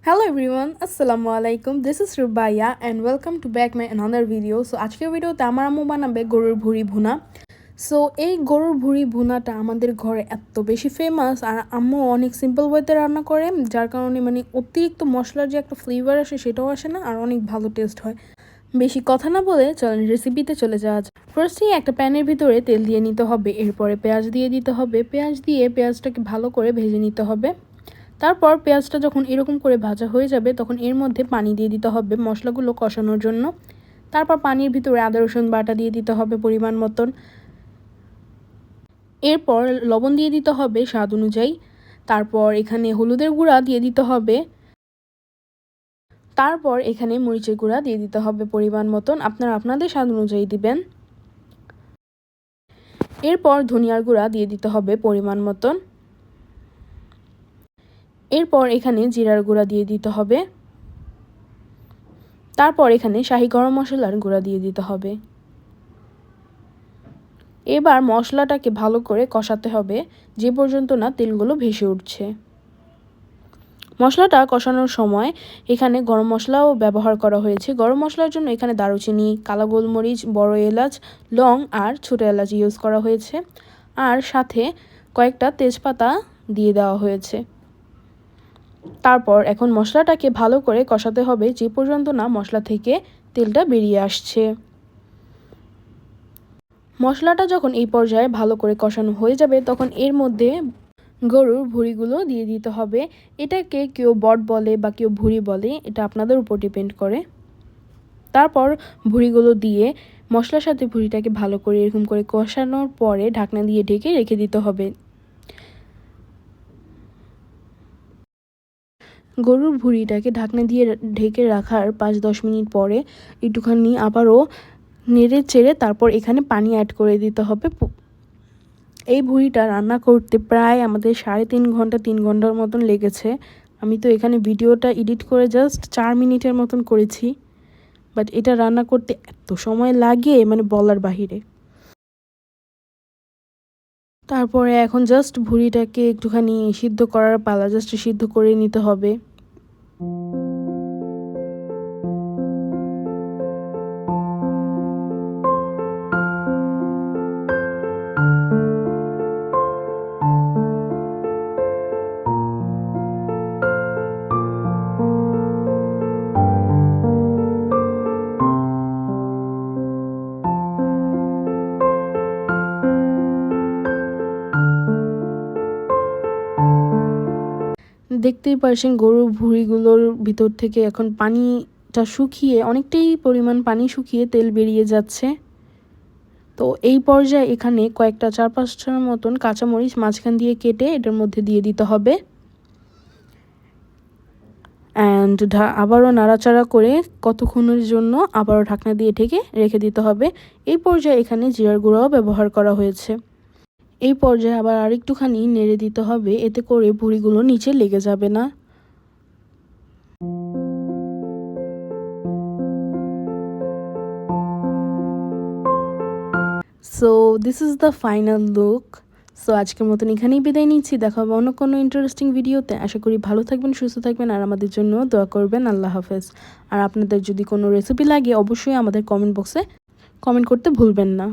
Hello everyone, Assalamu alaikum. This is Rubaya and welcome to back my another video. So আজকের ভিডিওতে আমার আম্মু বানাবে গরুর ভুঁড়ি ভুনা। সো এই গরুর ভুঁড়ি ভুনাটা আমাদের ঘরে এত বেশি ফেমাস আর আম্মু অনেক সিম্পল ওয়েতে রান্না করে, যার কারণে অতিরিক্ত মশলার যে একটা ফ্লেভার আসে সেটাও আসে না আর অনেক ভালো টেস্ট হয়। বেশি কথা না বলে চলেন রেসিপিতে চলে যাওয়া যাক। ফার্স্টেই একটা প্যানের ভিতরে তেল দিয়ে নিতে হবে, এরপরে পেঁয়াজ দিয়ে দিতে হবে। পেঁয়াজ দিয়ে পেঁয়াজটাকে ভালো করে ভেজে নিতে হবে। তারপর পেঁয়াজটা যখন এরকম করে ভাজা হয়ে যাবে তখন এর মধ্যে পানি দিয়ে দিতে হবে মশলাগুলো কষানোর জন্য। তারপর পানির ভিতরে আদা রসুন বাটা দিয়ে দিতে হবে পরিমাণ মতন। এরপর লবণ দিয়ে দিতে হবে স্বাদ অনুযায়ী। তারপর এখানে হলুদের গুঁড়া দিয়ে দিতে হবে। তারপর এখানে মরিচের গুঁড়া দিয়ে দিতে হবে পরিমাণ মতন, আপনারা আপনাদের স্বাদ অনুযায়ী দিবেন। এরপর ধনিয়ার গুঁড়া দিয়ে দিতে হবে পরিমাণ মতন। এরপর এখানে জিরার গুঁড়া দিয়ে দিতে হবে। তারপর এখানে শাহি গরম মশলার গুঁড়া দিয়ে দিতে হবে। এবার মশলাটাকে ভালো করে কষাতে হবে যে পর্যন্ত না তেলগুলো ভেসে উঠছে। মশলাটা কষানোর সময় এখানে গরম মশলাও ব্যবহার করা হয়েছে। গরম মশলার জন্য এখানে দারুচিনি, কালো গোলমরিচ, বড় এলাচ, লং আর ছোটো এলাচ ইউজ করা হয়েছে, আর সাথে কয়েকটা তেজপাতা দিয়ে দেওয়া হয়েছে। তারপর এখন মশলাটাকে ভালো করে কষাতে হবে যে পর্যন্ত না মশলা থেকে তেলটা বেরিয়ে আসছে। মশলাটা যখন এই পর্যায়ে ভালো করে কষানো হয়ে যাবে তখন এর মধ্যে গরুর ভুঁড়িগুলো দিয়ে দিতে হবে। এটাকে কেউ বট বলে বা কেউ ভুঁড়ি বলে, এটা আপনাদের উপর ডিপেন্ড করে। তারপর ভুঁড়িগুলো দিয়ে মশলার সাথে ভুঁড়িটাকে ভালো করে এরকম করে কষানোর পরে ঢাকনা দিয়ে ঢেকে রেখে দিতে হবে। গরুর ভুঁড়িটাকে ঢাকনা দিয়ে ঢেকে রাখার 5-10 মিনিট পরে একটুখানি আবারও নেড়ে চেড়ে তারপর এখানে পানি অ্যাড করে দিতে হবে। এই ভুঁড়িটা রান্না করতে প্রায় আমাদের 3.5 ঘন্টার মতন লেগেছে। আমি তো এখানে ভিডিওটা এডিট করে জাস্ট 4 মিনিটের মতন করেছি, বাট এটা রান্না করতে এত সময় লাগে বলার বাহিরে। তারপরে এখন জাস্ট ভুঁড়িটাকে একটুখানি সিদ্ধ করার পালা, জাস্ট সিদ্ধ করে নিতে হবে। দেখতেই পারছেন গরুর ভুঁড়িগুলোর ভিতর থেকে এখন পানিটা শুকিয়ে অনেকটাই পরিমাণ পানি শুকিয়ে তেল বেরিয়ে যাচ্ছে। তো এই পর্যায়ে এখানে কয়েকটা 4-5টার মতন কাঁচামরিচ মাঝখান দিয়ে কেটে এটার মধ্যে দিয়ে দিতে হবে। অ্যান্ড আবারও নাড়াচাড়া করে কতক্ষণের জন্য আবারও ঢাকনা দিয়ে ঢেকে রেখে দিতে হবে। এই পর্যায়ে এখানে জিরার গুঁড়াও ব্যবহার করা হয়েছে। এই পর্যায়ে আবার আরেকটুখানি নেড়ে দিতে হবে, এতে করে ভুঁড়িগুলো নিচে লেগে যাবে না। So this is the final look. So আজকের মতন এখানেই বিদায় নিচ্ছি, দেখা হবে অন্য কোনো ইন্টারেস্টিং ভিডিওতে। আশা করি ভালো থাকবেন, সুস্থ থাকবেন আর আমাদের জন্য দোয়া করবেন। আল্লাহ হাফেজ। আর আপনাদের যদি কোনো রেসিপি লাগে অবশ্যই আমাদের কমেন্ট বক্সে কমেন্ট করতে ভুলবেন না।